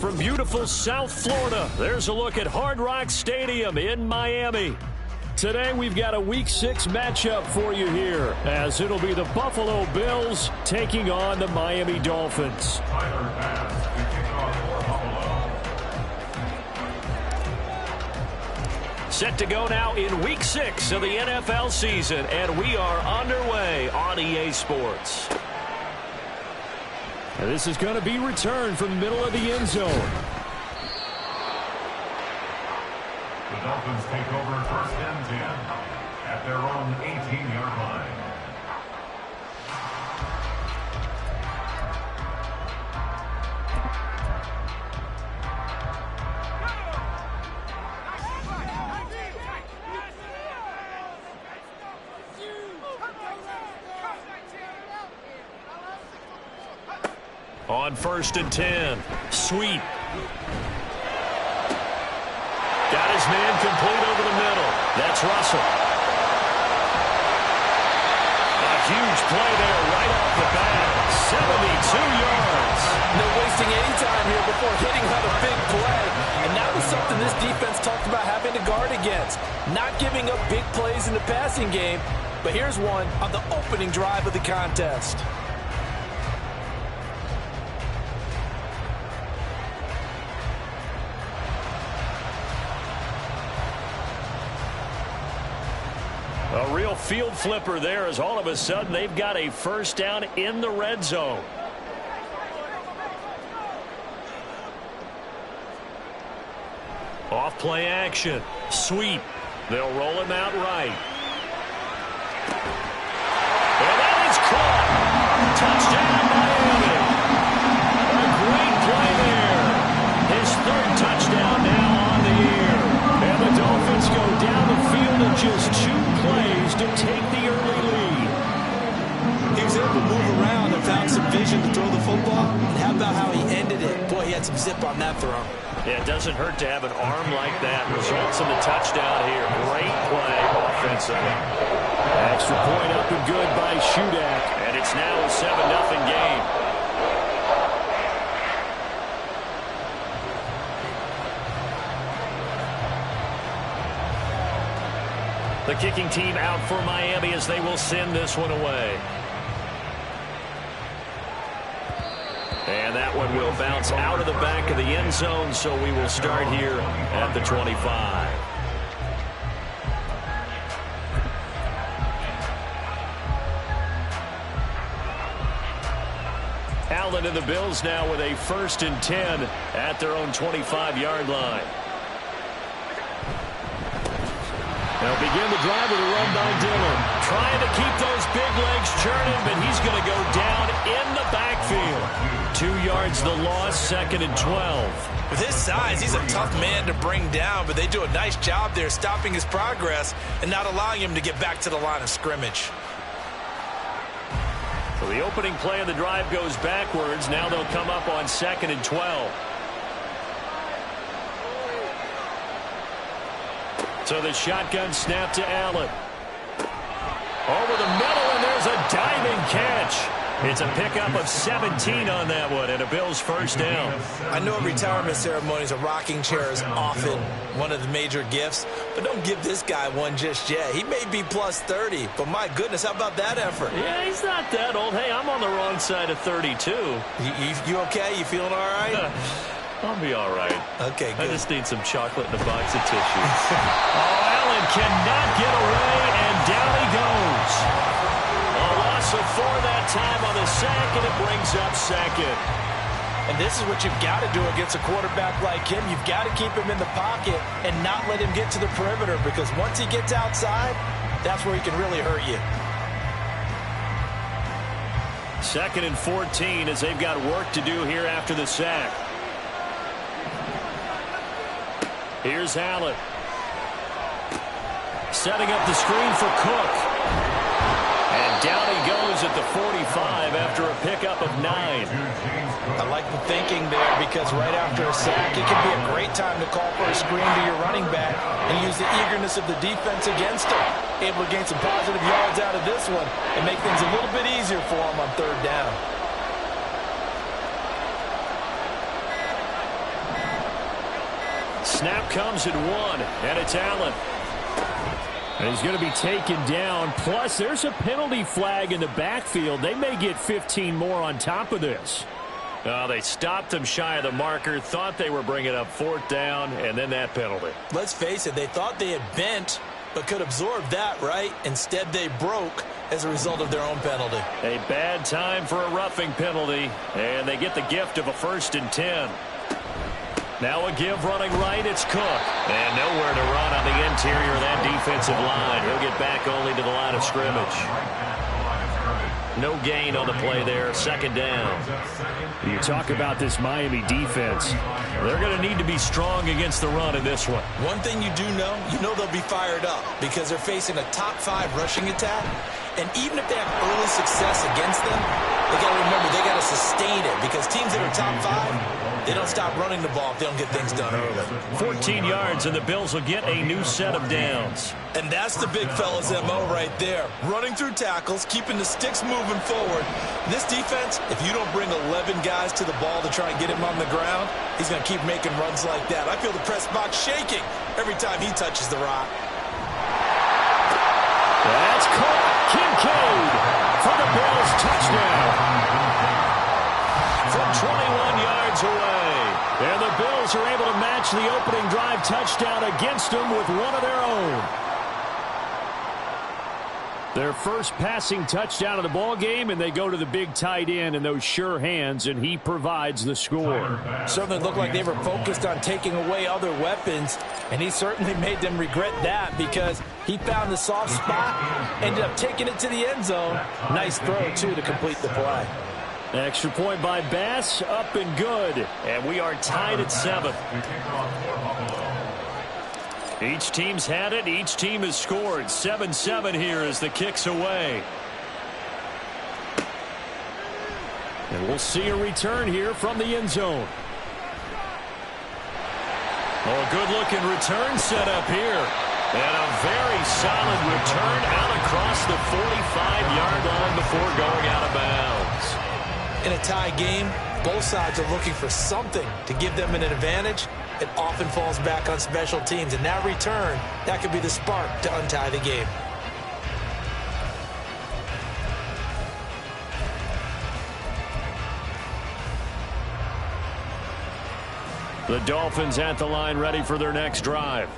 from beautiful South Florida, there's a look at Hard Rock Stadium in Miami. Today we've got a Week 6 matchup for you here, as it'll be the Buffalo Bills taking on the Miami Dolphins. Set to go now in Week 6 of the NFL season, and we are underway on EA Sports. And this is going to be returned from the middle of the end zone. The Dolphins take over 1st and 10 at their own 18-yard line. On 1st and 10, Sweet. Got his man complete over the middle. That's Russell. A huge play there right off the bat. 72 yards. No wasting any time here before hitting on a big play. And that was something this defense talked about having to guard against. Not giving up big plays in the passing game. But here's one on the opening drive of the contest. A real field flipper there, as all of a sudden they've got a first down in the red zone. Off play action. Sweet. They'll roll him out right. And that is caught. Touchdown, Miami. A great play there. His 3rd touchdown now on the year. And the Dolphins go down the field in just 2 plays to take the early lead. He was able to move around and found some vision to throw the football. And how about how he ended it? Boy, he had some zip on that throw. Yeah, it doesn't hurt to have an arm like that. Results in the touchdown here. Great play offensively. Extra point up and good by Shudak. And it's now a 7-0 game. The kicking team out for Miami as they will send this one away. And that one will bounce out of the back of the end zone, so we will start here at the 25. Allen and the Bills now with a 1st and 10 at their own 25-yard line. They'll begin the drive with a run by Dillon. Trying to keep those big legs churning, but he's going to go down in the backfield. 2 yards the loss, 2nd and 12. With his size, he's a tough man to bring down, but they do a nice job there stopping his progress and not allowing him to get back to the line of scrimmage. So the opening play of the drive goes backwards. Now they'll come up on 2nd and 12. So the shotgun snap to Allen. Over the middle, and there's a diving catch. It's a pickup of 17 on that one, and a Bills first down. I know at retirement ceremonies, a rocking chair is often one of the major gifts, but don't give this guy one just yet. He may be plus 30, but my goodness, how about that effort? Yeah, he's not that old. Hey, I'm on the wrong side of 32. You okay? You feeling all right? I'll be all right. Okay, good. I just need some chocolate and a box of tissues. Oh, Allen cannot get away, and down he goes. A loss of 4 that time on the sack, and it brings up 2nd. And this is what you've got to do against a quarterback like him. You've got to keep him in the pocket and not let him get to the perimeter, because once he gets outside, that's where he can really hurt you. 2nd and 14 as they've got work to do here after the sack. Here's Allen. Setting up the screen for Cook. And down he goes at the 45 after a pickup of 9. I like the thinking there, because right after a sack, it can be a great time to call for a screen to your running back and use the eagerness of the defense against him. Able to gain some positive yards out of this one and make things a little bit easier for him on 3rd down. snap comes at 1, and it's Allen. And he's going to be taken down. Plus, there's a penalty flag in the backfield. They may get 15 more on top of this. They stopped him shy of the marker, thought they were bringing up 4th down, and then that penalty. Let's face it, they thought they had bent, but could absorb that, right? Instead, they broke as a result of their own penalty. A bad time for a roughing penalty, and they get the gift of a 1st and 10. Now a give running right, it's Cook. And nowhere to run on the interior of that defensive line. He'll get back only to the line of scrimmage. No gain on the play there, 2nd down. You talk about this Miami defense. They're going to need to be strong against the run in this one. One thing you do know, they'll be fired up because they're facing a top 5 rushing attack. And even if they have early success against them, they got to remember they got to sustain it because teams that are top 5, they don't stop running the ball if they don't get things done early. 14 yards, and the Bills will get a new set of downs. And that's the big fella's MO right there. Running through tackles, keeping the sticks moving forward. This defense, if you don't bring 11 guys to the ball to try and get him on the ground, he's going to keep making runs like that. I feel the press box shaking every time he touches the rock. That's caught. Kincaid for the Bills touchdown. From 21 yards away. And the Bills are able to match the opening drive touchdown against them with one of their own. Their first passing touchdown of the ball game, and they go to the big tight end in those sure hands, and he provides the score. Certainly looked like they were focused on taking away other weapons, and he certainly made them regret that because he found the soft spot, ended up taking it to the end zone. Nice throw, too, to complete the play. Extra point by Bass, up and good. And we are tied at 7. Each team's had it. Each team has scored. 7-7 here as the kick's away. And we'll see a return here from the end zone. Oh, good-looking return set up here. And a very solid return out across the 45-yard line before going out of bounds. In a tie game, both sides are looking for something to give them an advantage. It often falls back on special teams, and that return, that could be the spark to untie the game. The Dolphins at the line ready for their next drive.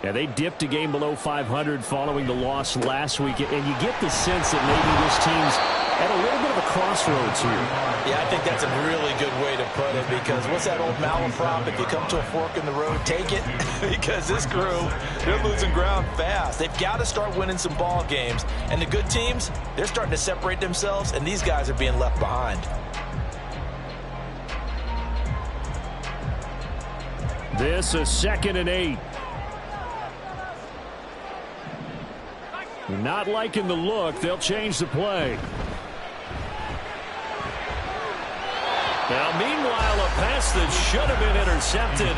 Yeah, they dipped a game below 500 following the loss last week, and you get the sense that maybe this team's at a little bit of a crossroads here. Yeah, I think that's a really good way to put it because what's that old malaprop? If you come to a fork in the road, take it. Because this crew, they're losing ground fast. They've got to start winning some ball games. And the good teams, they're starting to separate themselves, and these guys are being left behind. This is 2nd and 8. Not liking the look. They'll change the play. Now, meanwhile, a pass that should have been intercepted,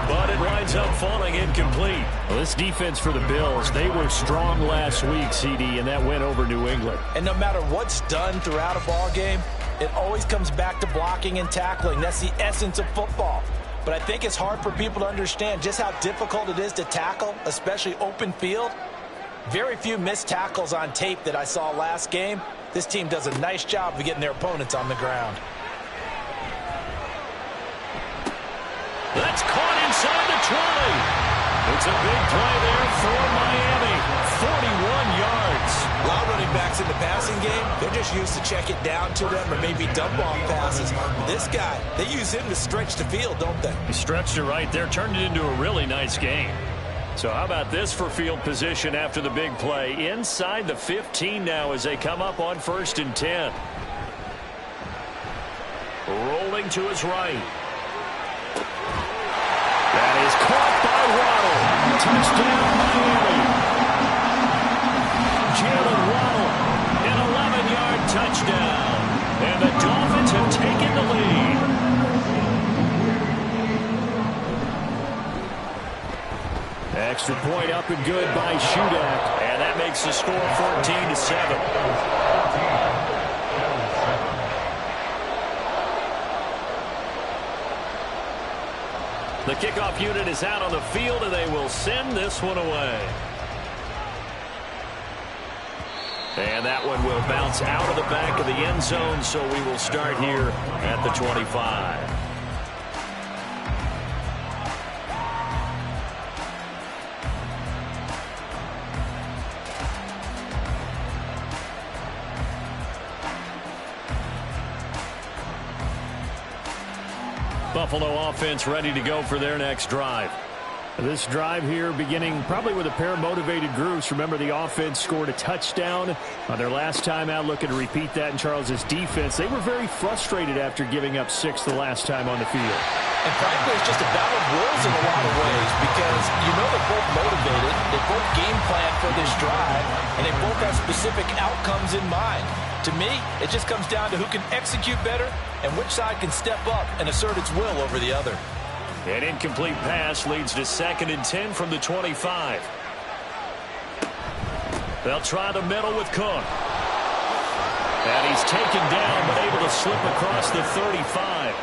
but it winds up falling incomplete. Well, this defense for the Bills, they were strong last week, CD, and that went over New England. And no matter what's done throughout a ball game, it always comes back to blocking and tackling. That's the essence of football. But I think it's hard for people to understand just how difficult it is to tackle, especially open field. Very few missed tackles on tape that I saw last game. This team does a nice job of getting their opponents on the ground. That's caught inside the 20. It's a big play there for Miami. 41 yards. A lot of running backs in the passing game, they're just used to check it down to them or maybe dump off passes. This guy, they use him to stretch the field, don't they? He stretched it right there, turned it into a really nice game. So how about this for field position after the big play? Inside the 15 now as they come up on 1st and 10. Rolling to his right. That is caught by Waddle. Touchdown, Miami. Jalen Waddle, an 11-yard touchdown. And the Dolphins have taken the lead. Extra point up and good by Shudak. And that makes the score 14-7. The kickoff unit is out on the field, and they will send this one away. And that one will bounce out of the back of the end zone, so we will start here at the 25. Buffalo offense ready to go for their next drive. This drive here beginning probably with a pair of motivated groups. Remember, the offense scored a touchdown on their last time out, looking to repeat that in Charles's defense. They were very frustrated after giving up 6 the last time on the field. And frankly, it's just a battle of wills in a lot of ways because you know they're both motivated, they both game plan for this drive, and they both have specific outcomes in mind. To me, it just comes down to who can execute better and which side can step up and assert its will over the other. An incomplete pass leads to 2nd and 10 from the 25. They'll try the middle with Cook. And he's taken down but able to slip across the 35.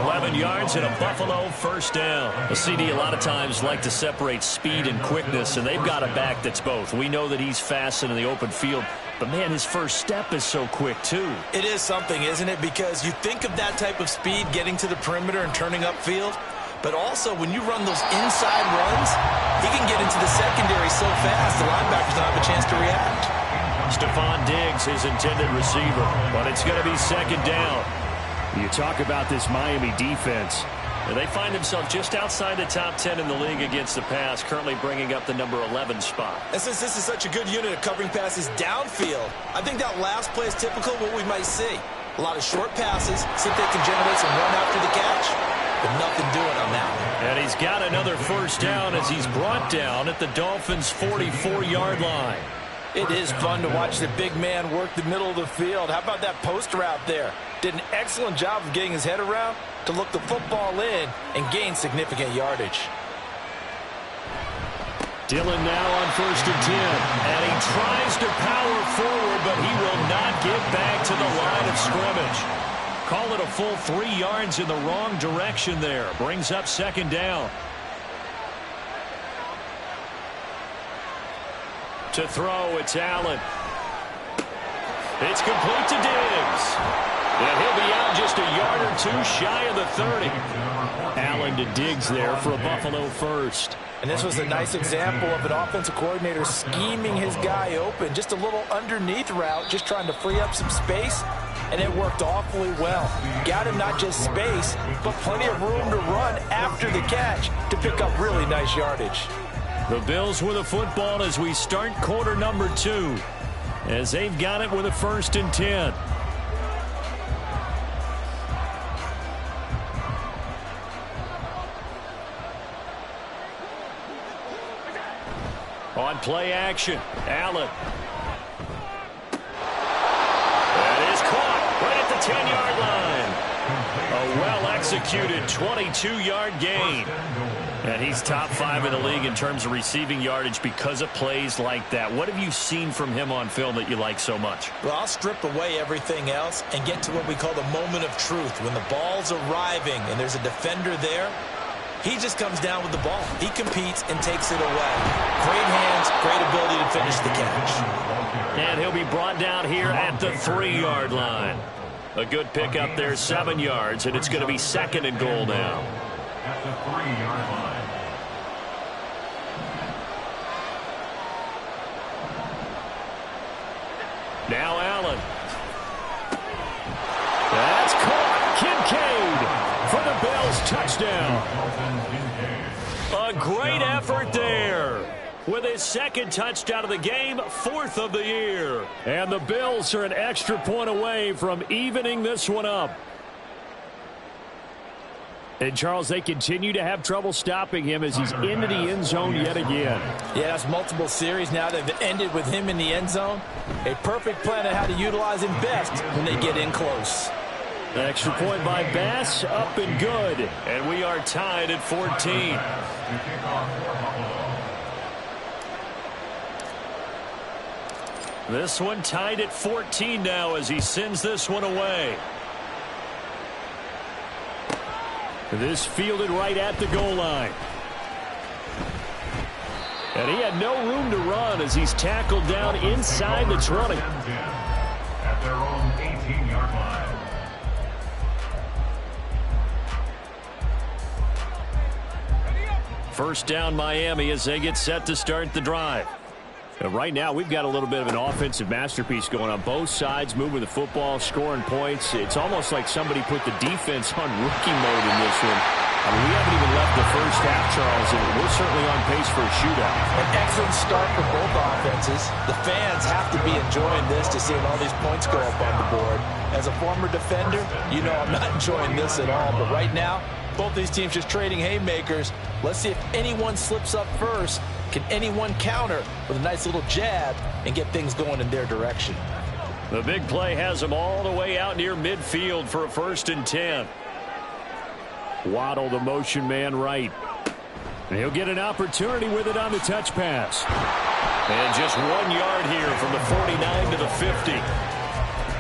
11 yards and a Buffalo first down. A CD a lot of times like to separate speed and quickness, and they've got a back that's both. We know that he's fast in the open field, but man, his first step is so quick too. It is something, isn't it? Because you think of that type of speed getting to the perimeter and turning upfield, but also when you run those inside runs, he can get into the secondary so fast the linebackers don't have a chance to react. Stephon Diggs, his intended receiver, but it's going to be 2nd down. You talk about this Miami defense. They find themselves just outside the top 10 in the league against the pass, currently bringing up the number 11 spot. And since this is such a good unit of covering passes downfield, I think that last play is typical of what we might see. A lot of short passes, see if they can generate some run after the catch, but nothing doing on that one. And he's got another first down as he's brought down at the Dolphins' 44-yard line. It is fun to watch the big man work the middle of the field. How about that post route there? Did an excellent job of getting his head around to look the football in and gain significant yardage. Dillon now on 1st and 10. And he tries to power forward, but he will not get back to the line of scrimmage. Call it a full 3 yards in the wrong direction there. Brings up 2nd down. To throw, it's Allen. It's complete to Diggs. And he'll be out just a yard or two shy of the 30. Allen to Diggs there for a Buffalo first. And this was a nice example of an offensive coordinator scheming his guy open. Just a little underneath route, just trying to free up some space. And it worked awfully well. Got him not just space, but plenty of room to run after the catch to pick up really nice yardage. The Bills with a football as we start quarter number 2. As they've got it with a 1st and 10. On play action, Allen. That is caught right at the 10-yard line. A well-executed 22-yard gain. And he's top 5 in the league in terms of receiving yardage because of plays like that. What have you seen from him on film that you like so much? Well, I'll strip away everything else and get to what we call the moment of truth. When the ball's arriving and there's a defender there, he just comes down with the ball. He competes and takes it away. Great hands, great ability to finish the catch. And he'll be brought down here at the 3-yard line. A good pickup there, 7 yards, and it's going to be 2nd and goal now. At the 3-yard line. Now Allen. That's caught. Kincaid for the Bills touchdown. A great effort there. With his 2nd touchdown of the game, 4th of the year. And the Bills are an extra point away from evening this one up. And, Charles, they continue to have trouble stopping him as he's into the end zone yet again. Yeah, it's multiple series now that have ended with him in the end zone. A perfect plan on how to utilize him best when they get in close. An extra point by Bass, up and good. And we are tied at 14. This one tied at 14 now as he sends this one away. This fielded right at the goal line. And he had no room to run as he's tackled down inside the 20. At their own 18-yard line. First down Miami as they get set to start the drive. Right now, we've got a little bit of an offensive masterpiece going on. Both sides moving the football, scoring points. It's almost like somebody put the defense on rookie mode in this one. I mean, we haven't even left the first half, Charles, and we're certainly on pace for a shootout. An excellent start for both offenses. The fans have to be enjoying this to see all these points go up on the board. As a former defender, you know I'm not enjoying this at all. But right now, both these teams just trading haymakers. Let's see if anyone slips up first. Can anyone counter with a nice little jab and get things going in their direction? The big play has them all the way out near midfield for a 1st and 10. Waddle, the motion man right. And he'll get an opportunity with it on the touch pass. And just 1 yard here from the 49 to the 50.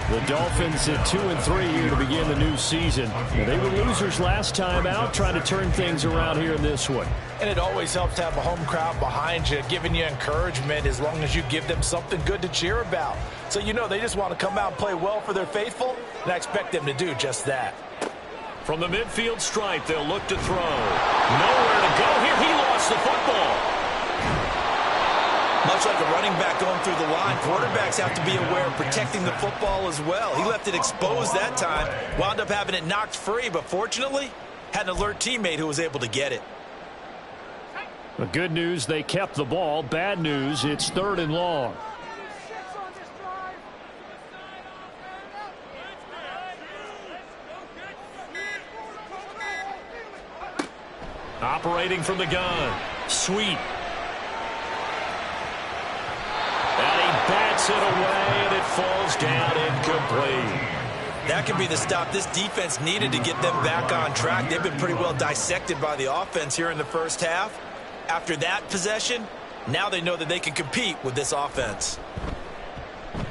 The Dolphins at 2-3 here to begin the new season. They were losers last time out, trying to turn things around here in this one. And it always helps to have a home crowd behind you, giving you encouragement as long as you give them something good to cheer about. So you know they just want to come out and play well for their faithful, and I expect them to do just that. From the midfield stripe, they'll look to throw. Nowhere to go here. He lost the football. Much like a running back going through the line, quarterbacks have to be aware of protecting the football as well. He left it exposed that time, wound up having it knocked free, but fortunately, had an alert teammate who was able to get it. The good news, they kept the ball. Bad news, it's 3rd and long. Operating from the gun. Sweet. And he bats it away, and it falls down incomplete. That could be the stop this defense needed to get them back on track. They've been pretty well dissected by the offense here in the first half. After that possession, now they know that they can compete with this offense.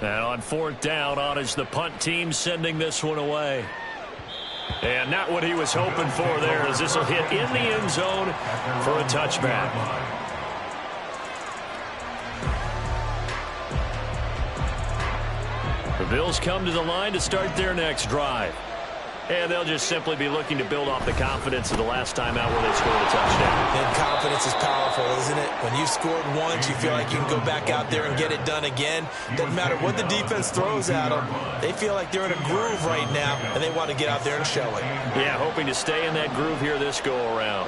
And on 4th down, on is the punt team sending this one away. And not what he was hoping for there, as this will hit in the end zone for a touchback. The Bills come to the line to start their next drive. And they'll just simply be looking to build off the confidence of the last time out where they scored a touchdown. And confidence is powerful, isn't it? When you've scored once, you feel like you can go back out there and get it done again. Doesn't matter what the defense throws at them. They feel like they're in a groove right now, and they want to get out there and show it. Yeah, hoping to stay in that groove here this go-around.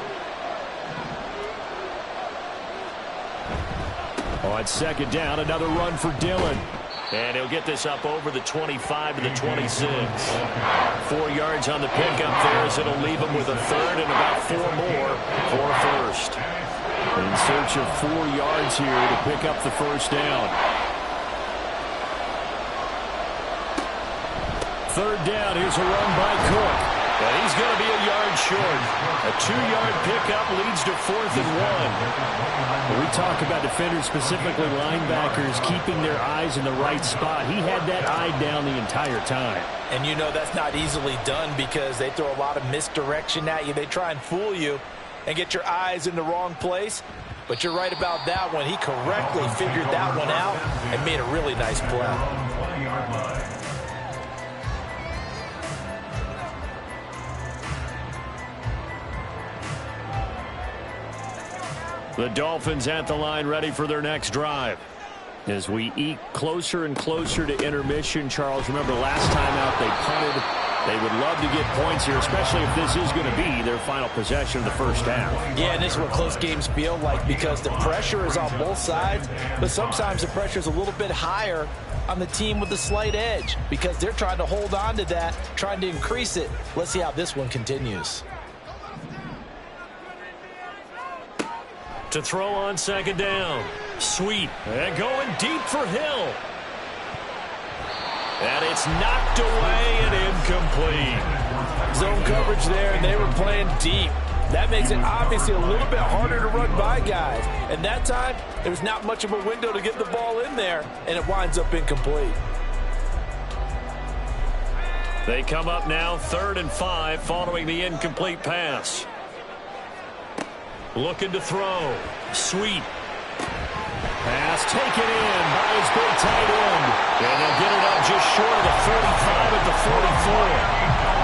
On 2nd down, another run for Dillon. And he'll get this up over the 25 to the 26. 4 yards on the pickup there as it'll leave him with a 3rd and about 4 more for a 1st. In search of 4 yards here to pick up the 1st down. 3rd down, here's a run by Cook. And he's going to be a yard short. A 2-yard pickup leads to 4th and 1. When we talk about defenders, specifically linebackers, keeping their eyes in the right spot. He had that eye down the entire time. And you know that's not easily done because they throw a lot of misdirection at you. They try and fool you and get your eyes in the wrong place. But you're right about that one. He correctly figured that one out and made a really nice play. The Dolphins at the line ready for their next drive. As we eke closer and closer to intermission, Charles, remember last time out they punted. They would love to get points here, especially if this is going to be their final possession of the first half. Yeah, and this is what close games feel like because the pressure is on both sides, but sometimes the pressure is a little bit higher on the team with the slight edge because they're trying to hold on to that, trying to increase it. Let's see how this one continues. To throw on 2nd down. Sweet. And going deep for Hill. And it's knocked away and incomplete. Zone coverage there, and they were playing deep. That makes it obviously a little bit harder to run by guys. And that time, there was not much of a window to get the ball in there, and it winds up incomplete. They come up now 3rd and 5 following the incomplete pass. Looking to throw. Sweet. Pass taken in by his big tight end. And they'll get it up just short of the 45 at the 44.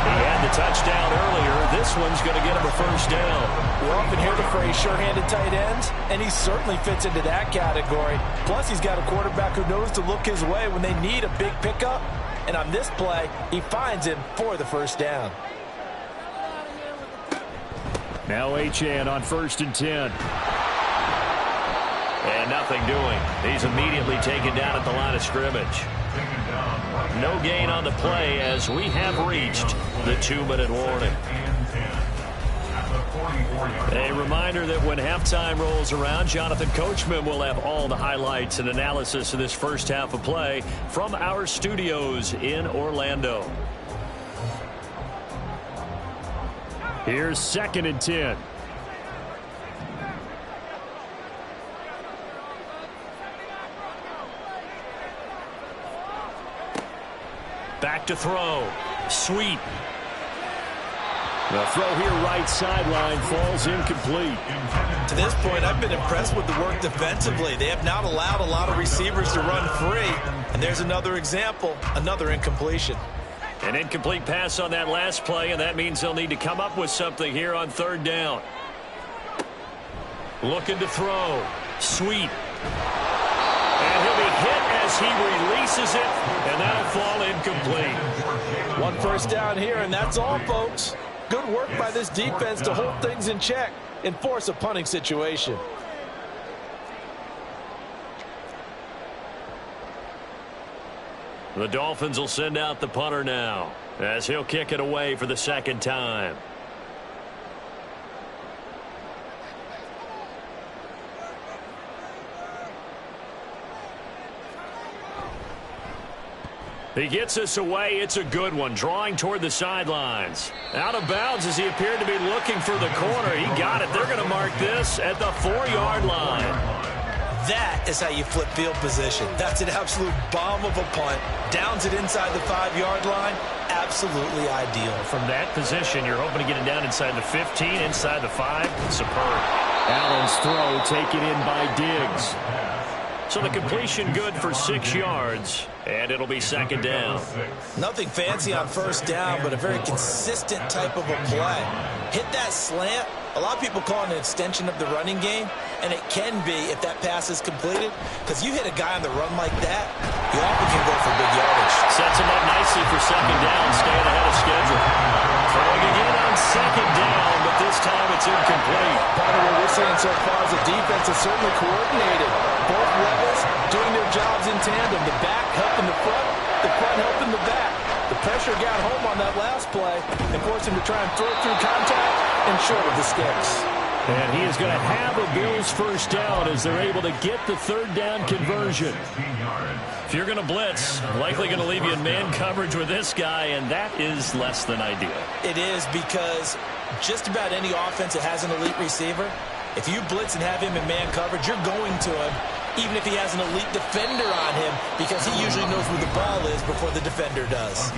He had the touchdown earlier. This one's going to get him a first down. We often hear the phrase sure-handed tight ends, and he certainly fits into that category. Plus, he's got a quarterback who knows to look his way when they need a big pickup. And on this play, he finds him for the first down. Now Achane on 1st and 10. And nothing doing. He's immediately taken down at the line of scrimmage. No gain on the play as we have reached the 2-minute warning. A reminder that when halftime rolls around, Jonathan Coachman will have all the highlights and analysis of this first half of play from our studios in Orlando. Here's 2nd and 10. Back to throw. Sweet. The throw here right sideline falls incomplete. To this point, I've been impressed with the work defensively. They have not allowed a lot of receivers to run free. And there's another example, another incompletion. An incomplete pass on that last play, and that means they'll need to come up with something here on 3rd down. Looking to throw. Sweet. And he'll be hit as he releases it, and that'll fall incomplete. 1 first down here, and that's all, folks. Good work by this defense to hold things in check and force a punting situation. The Dolphins will send out the punter now as he'll kick it away for the 2nd time. He gets us away. It's a good one. Drawing toward the sidelines. Out of bounds as he appeared to be looking for the corner. He got it. They're going to mark this at the 4-yard line. That is how you flip field position. That's an absolute bomb of a punt. Downs it inside the 5-yard line. Absolutely ideal. From that position, you're hoping to get it down inside the 15, inside the 5. Superb. Allen's throw taken in by Diggs. So the completion good for 6 yards, and it'll be 2nd down. Nothing fancy on 1st down, but a very consistent type of a play. Hit that slant. A lot of people call it an extension of the running game, and it can be if that pass is completed, because you hit a guy on the run like that, you often can go for big yardage. Sets him up nicely for 2nd down, staying ahead of schedule. Throwing again on 2nd down, but this time it's incomplete. Part of what we're seeing so far is the defense is certainly coordinated. Both levels doing their jobs in tandem. The back helping the front helping the back. The pressure got home on that last play and forced him to try and throw through contact and short of the sticks. And he is going to have a Bills first down as they're able to get the 3rd down conversion. If you're going to blitz, likely going to leave you in man coverage with this guy, and that is less than ideal. It is, because just about any offense that has an elite receiver, if you blitz and have him in man coverage, you're going to him, even if he has an elite defender on him, because he usually knows where the ball is before the defender does.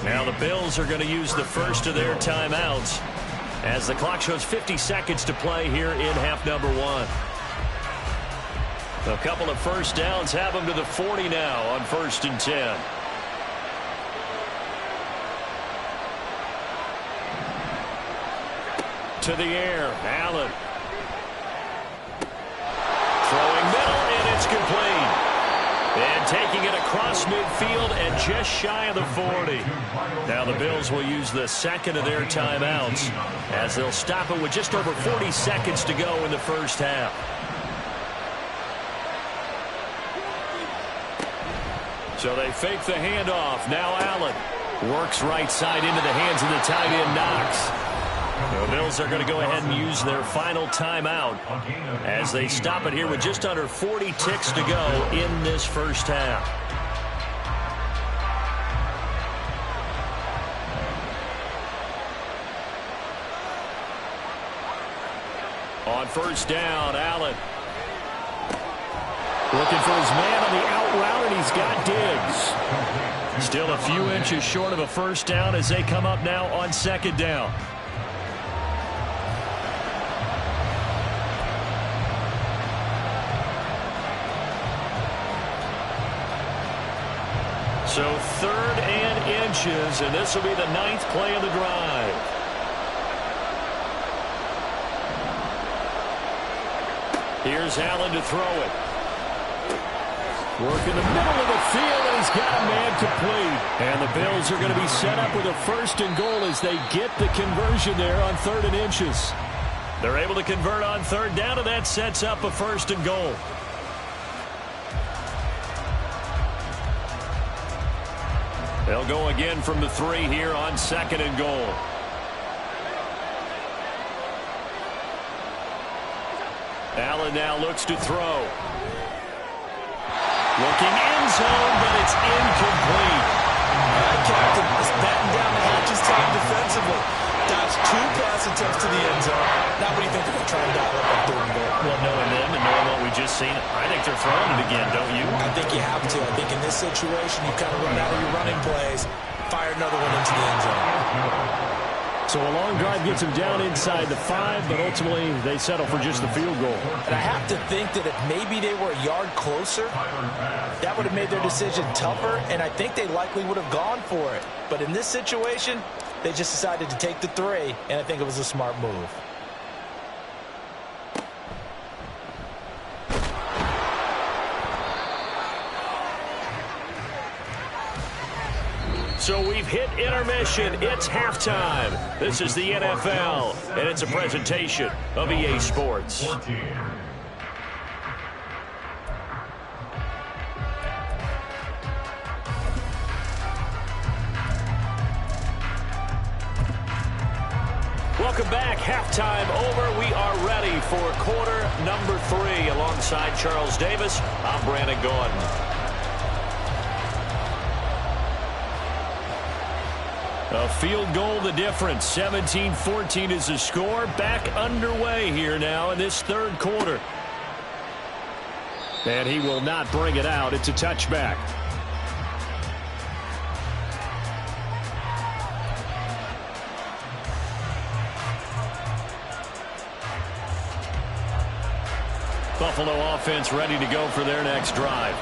Now the Bills are going to use the first of their timeouts as the clock shows 50 seconds to play here in half number 1. A couple of first downs have them to the 40 now on 1st and 10. To the air, Allen. Throwing middle, and it's complete. And taking it across midfield and just shy of the 40. Now the Bills will use the 2nd of their timeouts as they'll stop it with just over 40 seconds to go in the first half. So they fake the handoff. Now Allen works right side into the hands of the tight end Knox. The Bills are going to go ahead and use their final timeout as they stop it here with just under 40 ticks to go in this first half. On 1st down, Allen. Looking for his man on the out route, and he's got Diggs. Still a few inches short of a first down as they come up now on second down. So 3rd and inches, and this will be the 9th play of the drive. Here's Allen to throw it. Work in the middle of the field, and he's got a man complete. And the Bills are going to be set up with a 1st and goal as they get the conversion there on 3rd and inches. They're able to convert on 3rd down, and that sets up a 1st and goal. They'll go again from the 3 here on 2nd and goal. Allen now looks to throw. Looking end zone, but it's incomplete. Captain is batting down the hatches time defensively. Dodged 2 pass attempts to the end zone. Now what do you think they're going to try and dial up that 3rd and goal? Well, knowing them and knowing what we just seen, I think they're throwing it again, don't you? I think you have to. I think in this situation, you kind of run out of your running plays, fire another one into the end zone. So a long drive gets them down inside the 5, but ultimately they settle for just the field goal. And I have to think that if maybe they were a yard closer, that would have made their decision tougher, and I think they likely would have gone for it. But in this situation, they just decided to take the 3, and I think it was a smart move. So we've hit intermission. It's halftime. This is the NFL, and it's a presentation of EA Sports. Welcome back. Halftime over. We are ready for quarter number 3. Alongside Charles Davis, I'm Brandon Gordon. A field goal the difference. 17-14 is the score. Back underway here now in this 3rd quarter. And he will not bring it out. It's a touchback. Buffalo offense ready to go for their next drive.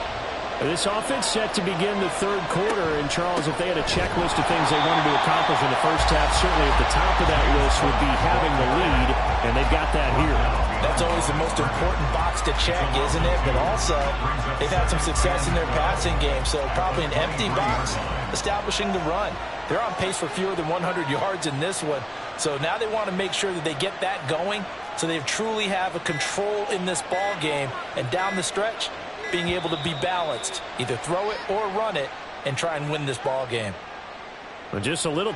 This offense set to begin the 3rd quarter, and Charles, if they had a checklist of things they wanted to accomplish in the first half, certainly at the top of that list would be having the lead, and they've got that here. That's always the most important box to check, isn't it? But also, they've had some success in their passing game, so probably an empty box establishing the run. They're on pace for fewer than 100 yards in this one, so now they want to make sure that they get that going so they truly have a control in this ball game, and down the stretch, being able to be balanced, either throw it or run it, and try and win this ball game. Well, just a little.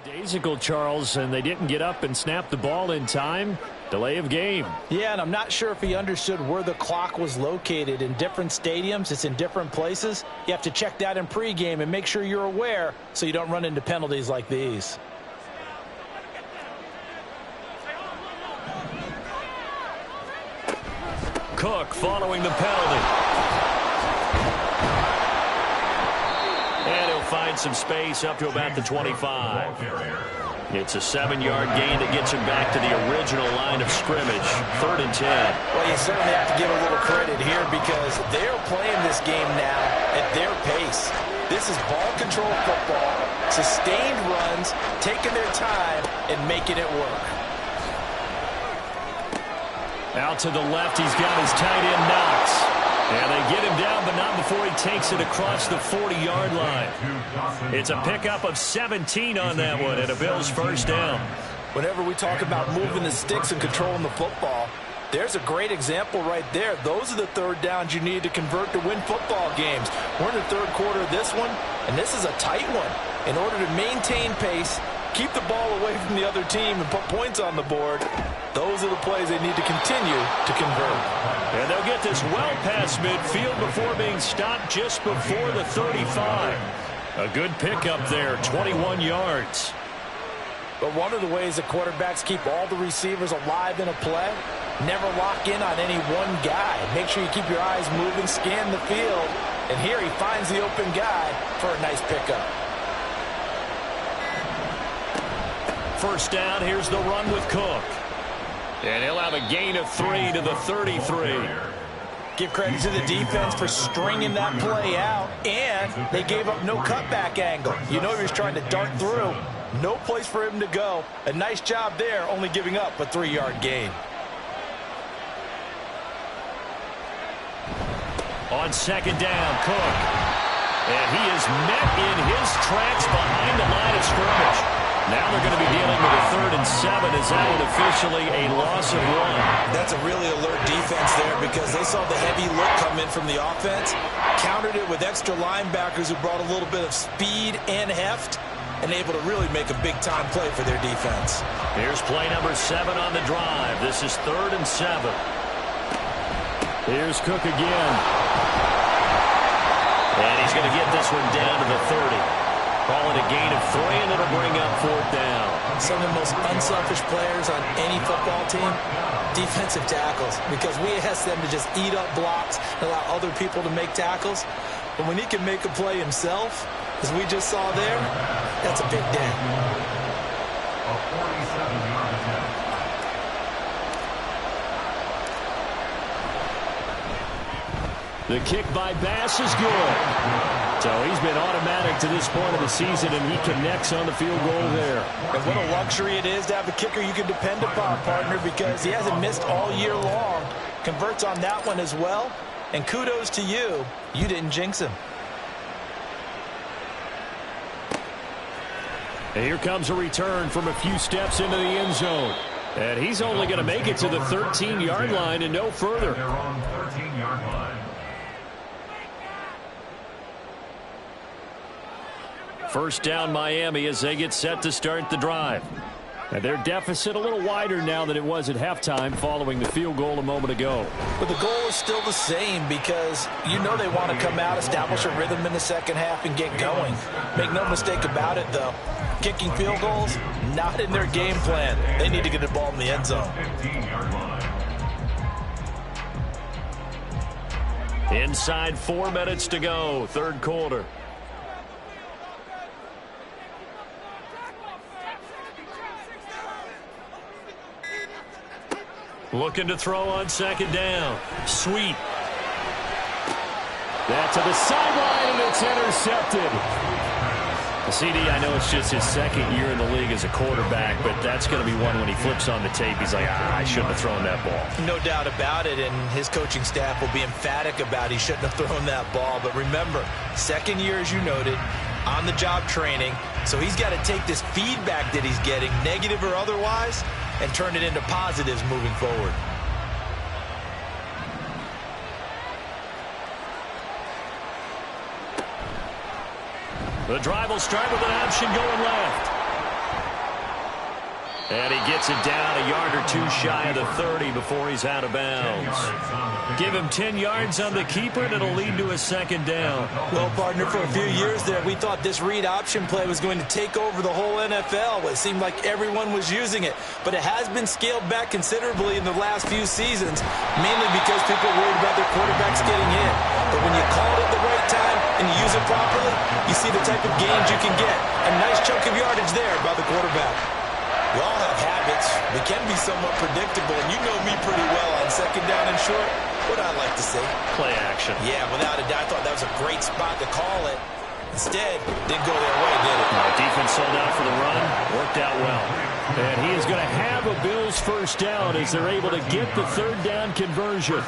Daisical, Charles, and they didn't get up and snap the ball in time. Delay of game. Yeah, and I'm not sure if he understood where the clock was located. In different stadiums, it's in different places. You have to check that in pregame and make sure you're aware so you don't run into penalties like these. Cook following the penalty. And he'll find some space up to about the 25. It's a 7-yard gain that gets him back to the original line of scrimmage. 3rd and 10. Well, you certainly have to give a little credit here because they're playing this game now at their pace. This is ball control football, sustained runs, taking their time, and making it work. Out to the left, he's got his tight end Knox. And they get him down, but not before he takes it across the 40-yard line. It's a pickup of 17 on that one, and a Bills first down. Whenever we talk about moving the sticks and controlling the football, there's a great example right there. Those are the third downs you need to convert to win football games. We're in the third quarter of this one, and this is a tight one. In order to maintain pace, keep the ball away from the other team, and put points on the board, those are the plays they need to continue to convert. And they'll get this well past midfield before being stopped just before the 35. A good pickup there, 21 yards. But one of the ways that quarterbacks keep all the receivers alive in a play, never lock in on any one guy. Make sure you keep your eyes moving, scan the field. And here he finds the open guy for a nice pickup. First down, here's the run with Cook. And he'll have a gain of 3 to the 33. Give credit to the defense for stringing that play out, and they gave up no cutback angle. You know he was trying to dart through. No place for him to go. A nice job there, only giving up a 3-yard gain. On second down, Cook. And he is met in his tracks behind the line of scrimmage. Now they're going to be dealing with a 3rd and 7 as that one officially a loss of 1. That's a really alert defense there because they saw the heavy look come in from the offense, countered it with extra linebackers who brought a little bit of speed and heft, and able to really make a big-time play for their defense. Here's play number 7 on the drive. This is 3rd and 7. Here's Cook again. And he's going to get this one down to the 30. Call it a gain of 3, and it'll bring up 4th down. Some of the most unselfish players on any football team, defensive tackles, because we ask them to just eat up blocks and allow other people to make tackles. But when he can make a play himself, as we just saw there, that's a big day. A 47-yard attempt. The kick by Bass is good. So he's been automatic to this point of the season, and he connects on the field goal there. And what a luxury it is to have a kicker you can depend upon, partner, because he hasn't missed all year long. Converts on that one as well. And kudos to you. You didn't jinx him. And here comes a return from a few steps into the end zone. And he's only going to make it to the 13-yard line and no further. They're on 13-yard line. First down Miami as they get set to start the drive. And their deficit a little wider now than it was at halftime following the field goal a moment ago. But the goal is still the same because you know they want to come out, establish a rhythm in the second half, and get going. Make no mistake about it, though. Kicking field goals, not in their game plan. They need to get the ball in the end zone. 15-yard line. Inside 4 minutes to go, third quarter. Looking to throw on second down. Sweet. That to the sideline, and it's intercepted. CD, I know it's just his second year in the league as a quarterback, but that's going to be one when he flips on the tape. He's like, I shouldn't have thrown that ball. No doubt about it, and his coaching staff will be emphatic about he shouldn't have thrown that ball. But remember, second year, as you noted, on-the-job training, so he's got to take this feedback that he's getting, negative or otherwise, and turn it into positives moving forward. The drive will start with an option going left. And he gets it down a yard or two shy of the 30 before he's out of bounds. Give him 10 yards on the keeper, and it'll lead to a second down. Well, partner, for a few years there, we thought this read option play was going to take over the whole NFL. It seemed like everyone was using it. But it has been scaled back considerably in the last few seasons, mainly because people are worried about their quarterbacks getting in. But when you call it at the right time and you use it properly, you see the type of gains you can get. A nice chunk of yardage there by the quarterback. We all have habits. We can be somewhat predictable, and you know me pretty well on second down and short. What I like to say? Play action. Yeah, without a doubt, I thought that was a great spot to call it. Instead, didn't go their way, did it? Defense sold out for the run. Worked out well. And he is going to have a Bills first down as they're able to get the third down conversion.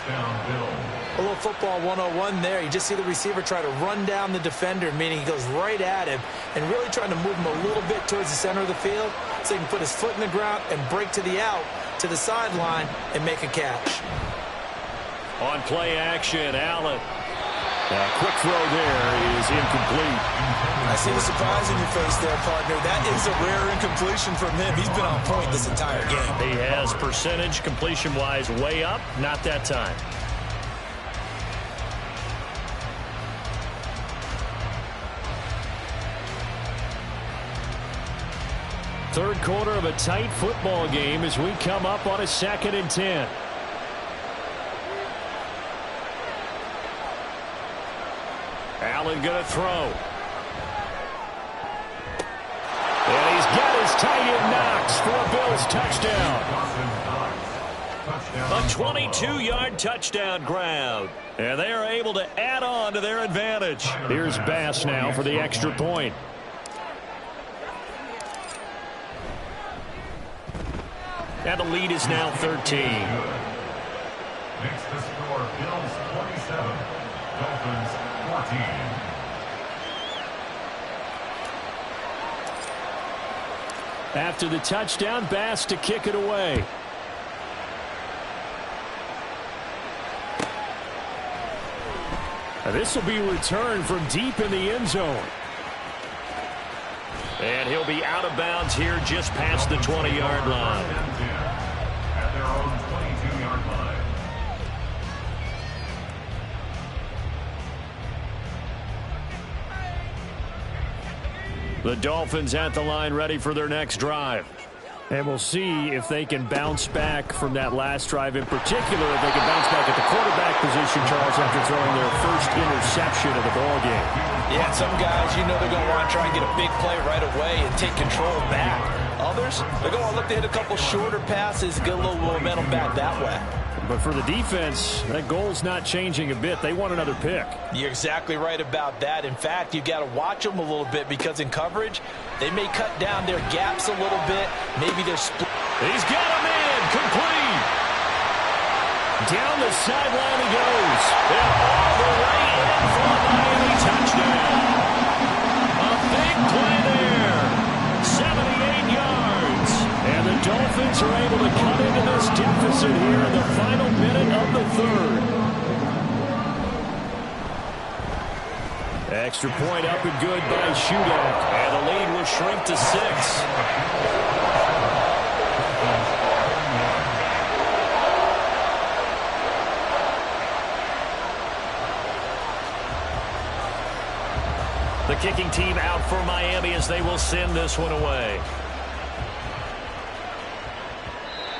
A little football 101 there. You just see the receiver try to run down the defender, meaning he goes right at him and really trying to move him a little bit towards the center of the field so he can put his foot in the ground and break to the out, to the sideline, and make a catch. On play action, Allen. Quick throw there is incomplete. I see the surprise in your face there, partner. That is a rare incompletion from him. He's been on point this entire game. He has percentage completion-wise way up. Not that time. Third quarter of a tight football game as we come up on a 2nd and 10. Allen going to throw. And he's got his tight end Knox for a Bills touchdown. A 22-yard touchdown grab. And they are able to add on to their advantage. Here's Bass now for the extra point. And the lead is now 13. Makes the score Bills 27, Dolphins 14. After the touchdown, Bass to kick it away. Now this will be returned from deep in the end zone. And he'll be out of bounds here just past the 20-yard line. At their own 22-yard line. The Dolphins at the line ready for their next drive. And we'll see if they can bounce back from that last drive in particular, if they can bounce back at the quarterback position, Charles, after throwing their first interception of the ball game. Yeah, some guys, you know they're going to want to try and get a big play right away and take control back. Others, they're going to look to hit a couple shorter passes, get a little momentum back that way. But for the defense, that goal's not changing a bit. They want another pick. You're exactly right about that. In fact, you've got to watch them a little bit because in coverage, they may cut down their gaps a little bit. Maybe they're split. He's got a man complete. Down the sideline he goes. And all the way in for a Miami touchdown. A big play there. 78 yards. And the Dolphins are able to cut into this deficit here in the final minute of the third. Extra point up and good by Shootout. And the lead will shrink to 6. The kicking team out for Miami as they will send this one away.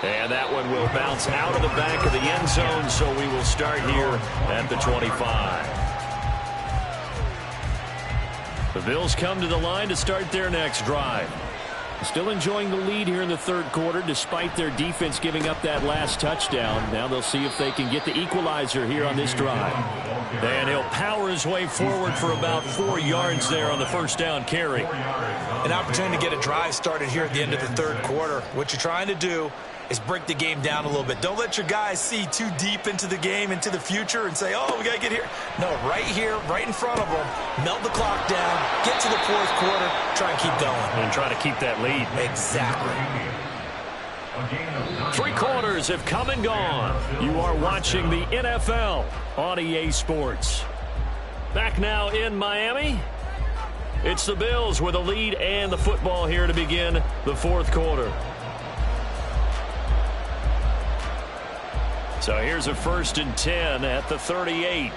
And that one will bounce out of the back of the end zone, so we will start here at the 25. The Bills come to the line to start their next drive. Still enjoying the lead here in the third quarter despite their defense giving up that last touchdown. Now they'll see if they can get the equalizer here on this drive. And he'll power his way forward for about 4 yards there on the first down carry. An opportunity to get a drive started here at the end of the third quarter. What you're trying to do is break the game down a little bit. Don't let your guys see too deep into the game, into the future, and say, oh, we got to get here. No, right here, right in front of them, melt the clock down, get to the fourth quarter, try and keep going. And try to keep that lead. Exactly. 3 quarters have come and gone. You are watching the NFL on EA Sports. Back now in Miami. It's the Bills with a lead and the football here to begin the fourth quarter. So here's a 1st and 10 at the 38.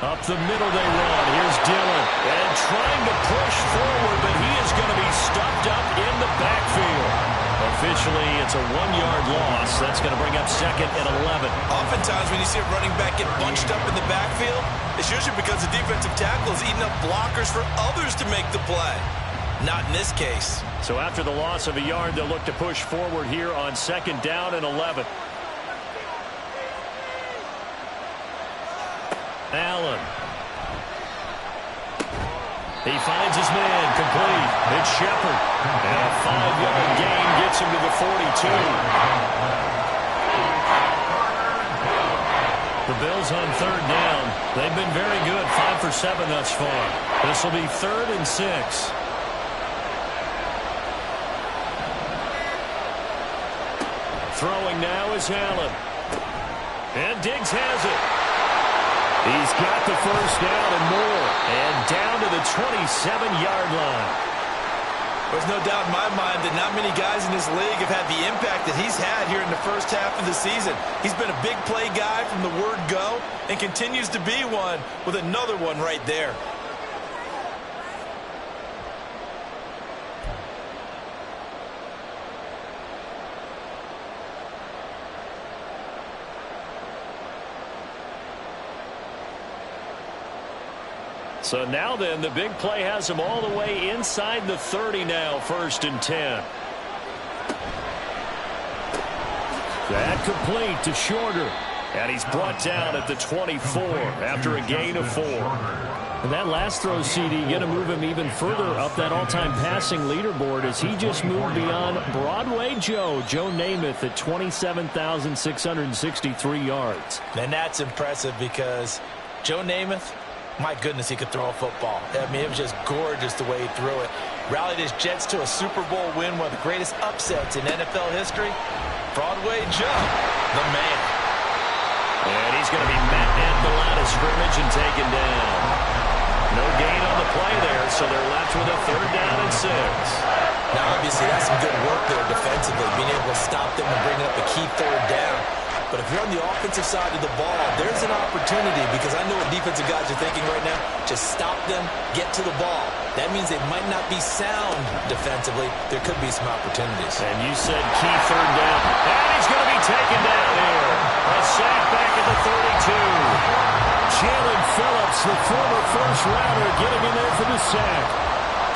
Up the middle they run. Here's Dillon. And trying to push forward, but he is going to be stuffed up in the backfield. Officially, it's a 1-yard loss. That's going to bring up 2nd and 11. Oftentimes when you see a running back get bunched up in the backfield, it's usually because the defensive tackle is eating up blockers for others to make the play. Not in this case. So after the loss of a yard, they'll look to push forward here on 2nd down and 11. Allen. He finds his man, complete. It's Shepard. And a 5-yard gain gets him to the 42. The Bills on 3rd down. They've been very good, 5 for 7 thus far. This will be 3rd and 6. Throwing now is Allen. And Diggs has it. He's got the 1st down and more. And down to the 27-yard line. There's no doubt in my mind that not many guys in this league have had the impact that he's had here in the first half of the season. He's been a big play guy from the word go and continues to be one with another one right there. So now then, the big play has him all the way inside the 30 now, 1st and 10. That complete to Shorter. And he's brought down at the 24 after a gain of 4. And that last throw, CD, going to move him even further up that all-time passing leaderboard as he just moved beyond Broadway Joe Namath at 27,663 yards. And that's impressive because Joe Namath, my goodness, he could throw a football. I mean, it was just gorgeous the way he threw it. Rallied his Jets to a Super Bowl win, one of the greatest upsets in NFL history. Broadway Joe, the man. And he's going to be met at the line of scrimmage and taken down. No gain on the play there, so they're left with a 3rd down and 6. Now, obviously, that's some good work there defensively, being able to stop them and bring up a key 3rd down. But if you're on the offensive side of the ball, there's an opportunity because I know what defensive guys are thinking right now. Just stop them, get to the ball. That means they might not be sound defensively. There could be some opportunities. And you said key 3rd down. And he's going to be taken down here. A sack back at the 32. Jalen Phillips, the former first-rounder, getting in there for the sack.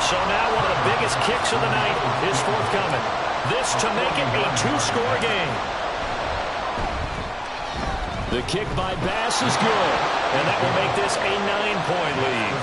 So now one of the biggest kicks of the night is forthcoming. This to make it a 2-score game. The kick by Bass is good, and that will make this a 9-point lead.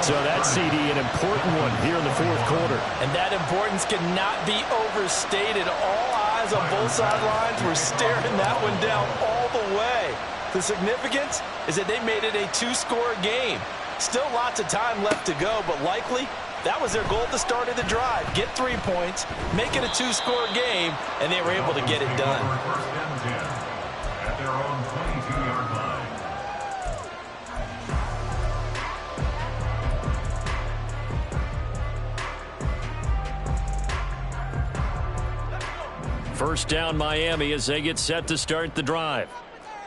So that's, CD, an important one here in the fourth quarter. And that importance cannot be overstated. All eyes on both sidelines were staring that one down all the way. The significance is that they made it a 2-score game. Still lots of time left to go, but likely that was their goal at the start of the drive. Get 3 points, make it a 2-score game, and they were able to get it done. At their own 22-yard line. First down Miami as they get set to start the drive.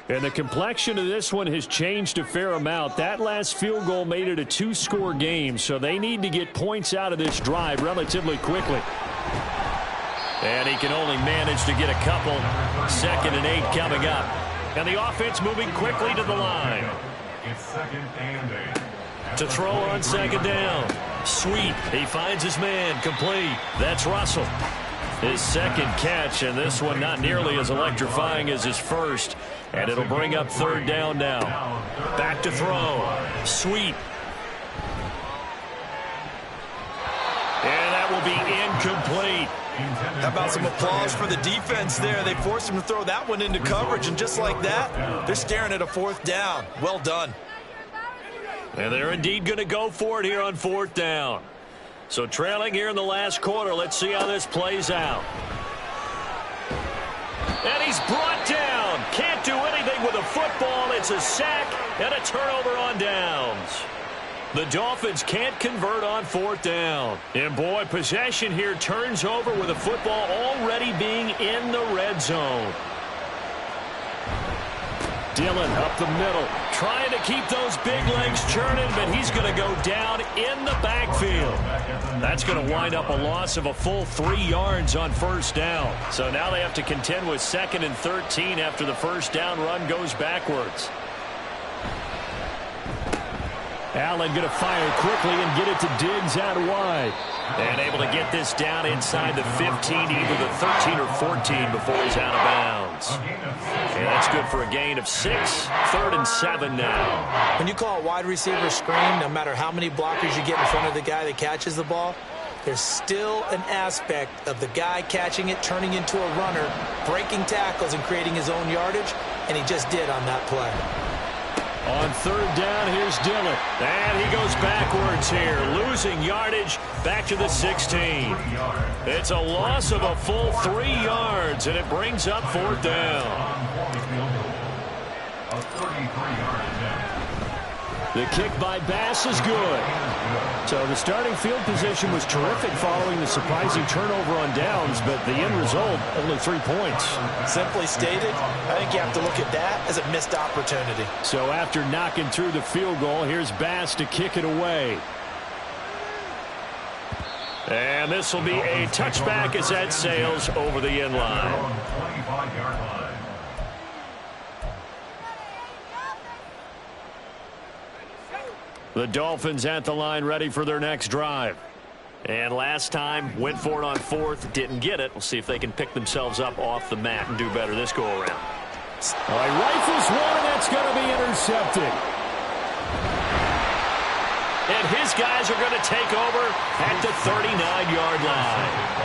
And the complexion of this one has changed a fair amount. That last field goal made it a 2-score game, so they need to get points out of this drive relatively quickly. And he can only manage to get a couple. 2nd and 8 coming up. And the offense moving quickly to the line. It's 2nd and 8. To throw on 2nd down. Sweet. He finds his man. Complete. That's Russell. His 2nd catch, and this one not nearly as electrifying as his first. And it'll bring up 3rd down now. Back to throw. Sweet. And that will be incomplete. How about some applause for the defense there? They forced him to throw that one into coverage, and just like that, they're staring at a 4th down. Well done. And they're indeed going to go for it here on 4th down. So trailing here in the last quarter, let's see how this plays out. And he's brought down. Can't do anything with a football. It's It's a sack and a turnover on downs. The Dolphins can't convert on 4th down. And, boy, possession here turns over with the football already being in the red zone. Dillon up the middle, trying to keep those big legs churning, but he's going to go down in the backfield. That's going to wind up a loss of a full 3 yards on 1st down. So now they have to contend with 2nd and 13 after the 1st down run goes backwards. Allen going to fire quickly and get it to Diggs out wide. And able to get this down inside the 15, either the 13 or 14 before he's out of bounds. And that's good for a gain of 6, 3rd and 7 now. When you call a wide receiver screen, no matter how many blockers you get in front of the guy that catches the ball, there's still an aspect of the guy catching it, turning into a runner, breaking tackles and creating his own yardage, and he just did on that play. On 3rd down, here's Dillon. And he goes backwards here, losing yardage back to the 16. It's a loss of a full 3 yards, and it brings up 4th down. The kick by Bass is good. So the starting field position was terrific following the surprising turnover on downs, but the end result, only 3 points. Simply stated, I think you have to look at that as a missed opportunity. So after knocking through the field goal, here's Bass to kick it away. And this will be a touchback as that sails over the end line. The Dolphins at the line ready for their next drive. And last time, went for it on 4th, didn't get it. We'll see if they can pick themselves up off the mat and do better this go-around. All right, rifles one, and that's going to be intercepted. And his guys are going to take over at the 39-yard line.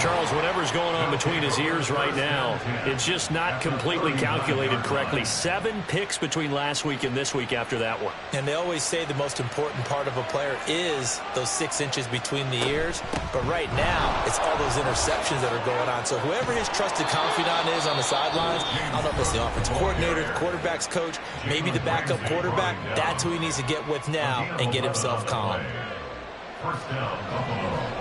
Charles, whatever's going on between his ears right now, it's just not completely calculated correctly. 7 picks between last week and this week after that one. And they always say the most important part of a player is those 6 inches between the ears. But right now, it's all those interceptions that are going on. So whoever his trusted confidant is on the sidelines, I don't know if it's the offensive coordinator, the quarterback's coach, maybe the backup quarterback, that's who he needs to get with now and get himself calm. 1st down, Buffalo.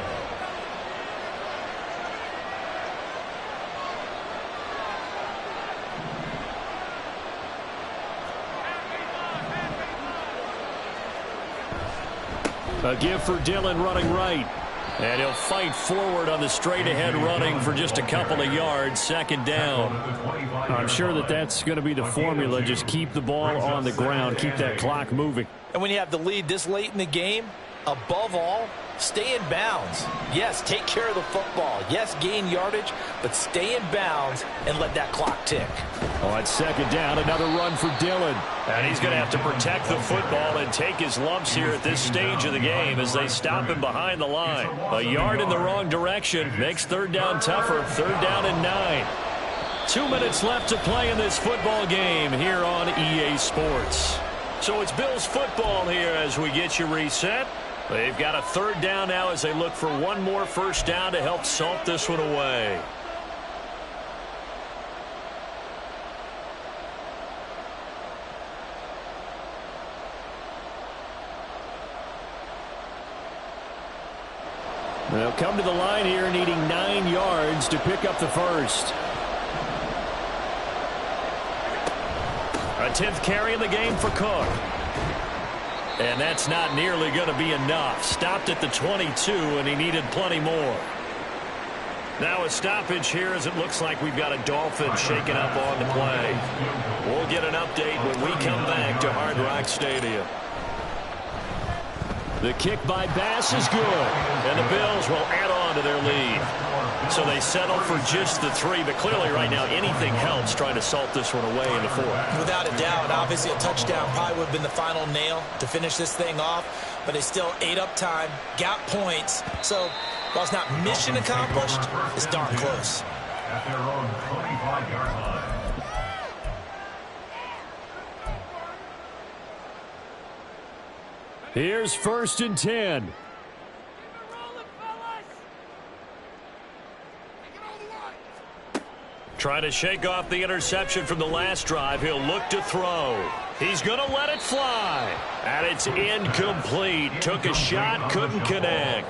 A give for Dillon running right. And he'll fight forward on the straight-ahead running for just a couple of yards. 2nd down. I'm sure that that's going to be the formula. Just keep the ball on the ground. Keep that clock moving. And when you have the lead this late in the game, above all, stay in bounds. Yes, take care of the football. Yes, gain yardage, but stay in bounds and let that clock tick. On 2nd down, another run for Dillon. And he's going to have to protect the football and take his lumps here at this stage of the game as they stop him behind the line. A yard in the wrong direction makes 3rd down tougher. 3rd down and 9. 2 minutes left to play in this football game here on EA Sports. So it's Bills football here as we get you reset. They've got a 3rd down now as they look for one more 1st down to help salt this one away. They'll come to the line here needing 9 yards to pick up the 1st. A 10th carry in the game for Cook. And that's not nearly going to be enough. Stopped at the 22, and he needed plenty more. Now a stoppage here as it looks like we've got a Dolphin shaking up on the play. We'll get an update when we come back to Hard Rock Stadium. The kick by Bass is good, and the Bills will add on to their lead. So they settle for just the 3, but clearly right now anything helps trying to salt this one away in the 4th. Without a doubt, obviously a touchdown probably would have been the final nail to finish this thing off, but they still ate up time, got points. So while it's not mission accomplished, it's darn close. At their own 25-yard line. Here's 1st and 10. Trying to shake off the interception from the last drive. He'll look to throw. He's going to let it fly. And it's incomplete. Took a shot, couldn't connect.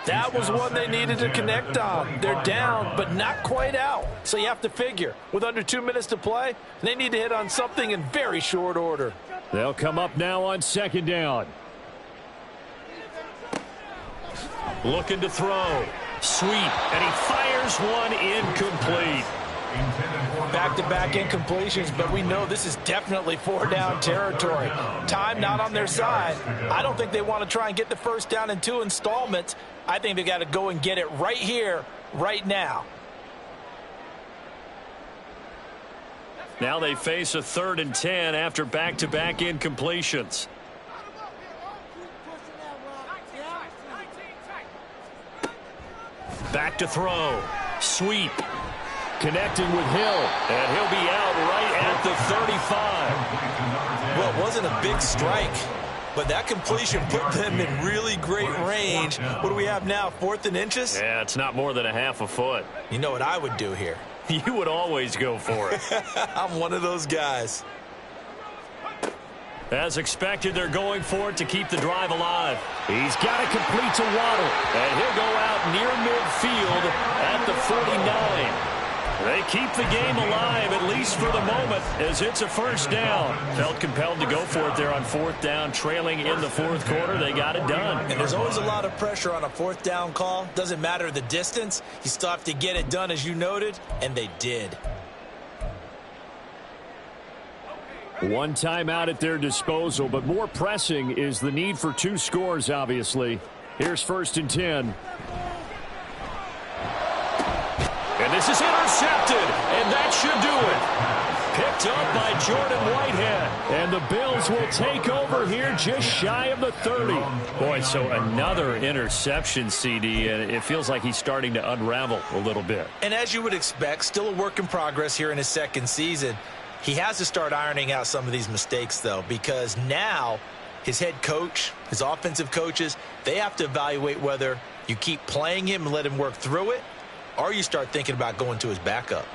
That was one they needed to connect on. They're down, but not quite out. So you have to figure, with under 2 minutes to play, they need to hit on something in very short order. They'll come up now on second down. Looking to throw. Sweep, and he fires one incomplete. Back-to-back incompletions, but we know this is definitely 4-down territory. Time not on their side. I don't think they want to try and get the first down in 2 installments. I think they got to go and get it right here, right now. Now they face a 3rd and 10 after back-to-back incompletions. Back to throw. Sweep. Connecting with Hill. And he'll be out right at the 35. Well, it wasn't a big strike, but that completion put them in really great range. What do we have now, 4th and inches? Yeah, it's not more than a half a foot. You know what I would do here? You would always go for it. I'm one of those guys. As expected, they're going for it to keep the drive alive. He's got to complete to Waddle. And he'll go out near midfield at the 49. They keep the game alive, at least for the moment, as it's a first down. Felt compelled to go for it there on 4th down, trailing in the 4th quarter. They got it done. And there's always a lot of pressure on a 4th down call. Doesn't matter the distance. You still have to get it done, as you noted, and they did. One timeout at their disposal, but more pressing is the need for 2 scores, obviously. Here's 1st and 10. And this is intercepted, and that should do it. Picked up by Jordan Whitehead. And the Bills will take over here just shy of the 30. Boy, so another interception, CD, and it feels like he's starting to unravel a little bit. And as you would expect, still a work in progress here in his 2nd season. He has to start ironing out some of these mistakes, though, because now his head coach, his offensive coaches, they have to evaluate whether you keep playing him and let him work through it, or you start thinking about going to his backup.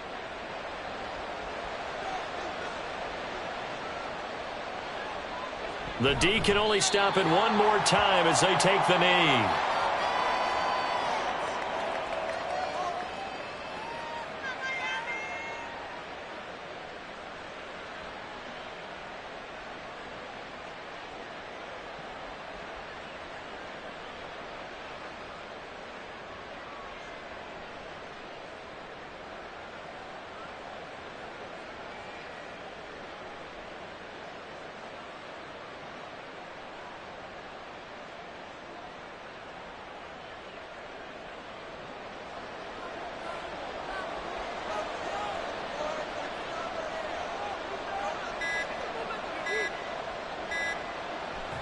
The D can only stop it one more time as they take the knee.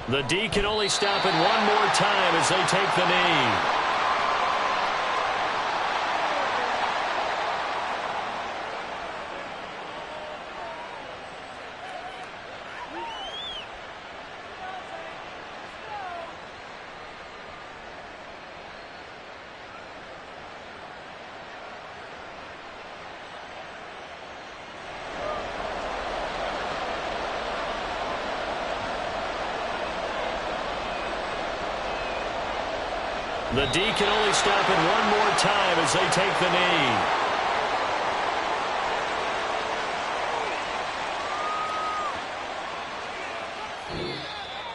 The D can only stop it one more time as they take the knee. The D can only stop it one more time as they take the knee.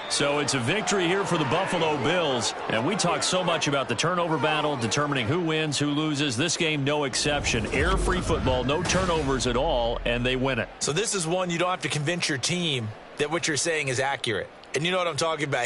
So it's a victory here for the Buffalo Bills. And we talk so much about the turnover battle, determining who wins, who loses. This game, no exception. Air-free football, no turnovers at all, and they win it. So this is one you don't have to convince your team that what you're saying is accurate. And you know what I'm talking about.